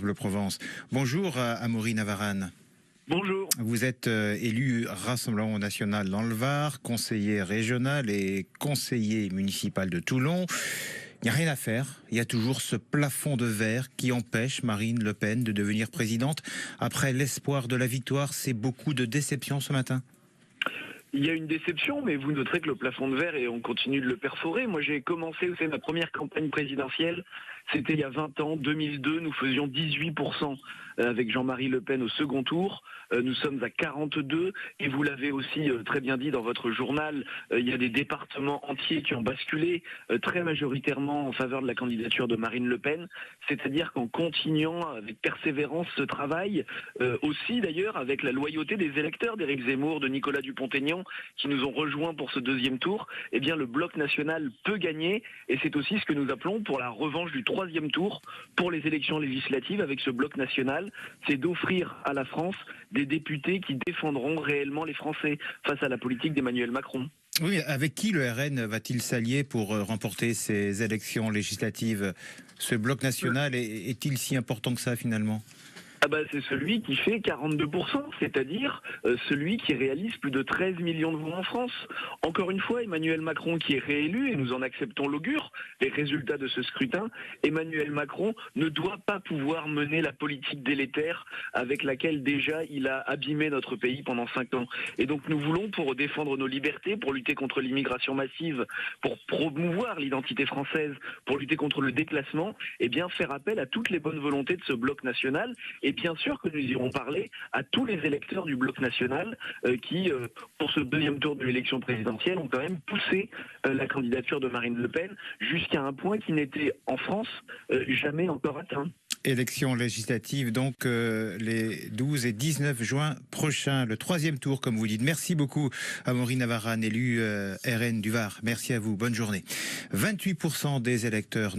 Bleu Provence. Bonjour Amaury Navarane. Bonjour. Vous êtes élu Rassemblement National dans le Var, conseiller régional et conseiller municipal de Toulon. Il n'y a rien à faire. Il y a toujours ce plafond de verre qui empêche Marine Le Pen de devenir présidente. Après l'espoir de la victoire, c'est beaucoup de déception ce matin. Il y a une déception, mais vous noterez que le plafond de verre, et on continue de le perforer. Moi, j'ai commencé, vous savez, ma première campagne présidentielle, c'était il y a 20 ans, 2002, nous faisions 18% avec Jean-Marie Le Pen au second tour. Nous sommes à 42, et vous l'avez aussi très bien dit dans votre journal, il y a des départements entiers qui ont basculé très majoritairement en faveur de la candidature de Marine Le Pen, c'est-à-dire qu'en continuant avec persévérance ce travail, aussi d'ailleurs avec la loyauté des électeurs d'Éric Zemmour, de Nicolas Dupont-Aignan, qui nous ont rejoints pour ce deuxième tour, eh bien le bloc national peut gagner, et c'est aussi ce que nous appelons pour la revanche du troisième tour pour les élections législatives avec ce bloc national, c'est d'offrir à la France des députés qui défendront réellement les Français face à la politique d'Emmanuel Macron. Oui, avec qui le RN va-t-il s'allier pour remporter ces élections législatives? Ce bloc national est-il si important que ça finalement? C'est celui qui fait 42%, c'est-à-dire celui qui réalise plus de 13 millions de voix en France. Encore une fois, Emmanuel Macron qui est réélu, et nous en acceptons l'augure, les résultats de ce scrutin, Emmanuel Macron ne doit pas pouvoir mener la politique délétère avec laquelle déjà il a abîmé notre pays pendant 5 ans. Et donc nous voulons, pour défendre nos libertés, pour lutter contre l'immigration massive, pour promouvoir l'identité française, pour lutter contre le déclassement, eh bien faire appel à toutes les bonnes volontés de ce bloc national. Et bien sûr que nous irons parler à tous les électeurs du bloc national qui, pour ce deuxième tour de l'élection présidentielle, ont quand même poussé la candidature de Marine Le Pen jusqu'à un point qui n'était en France jamais encore atteint. Élections législatives, donc les 12 et 19 juin prochains, le troisième tour, comme vous dites. Merci beaucoup, Amaury Navarane, élu RN du Var. Merci à vous. Bonne journée. 28% des électeurs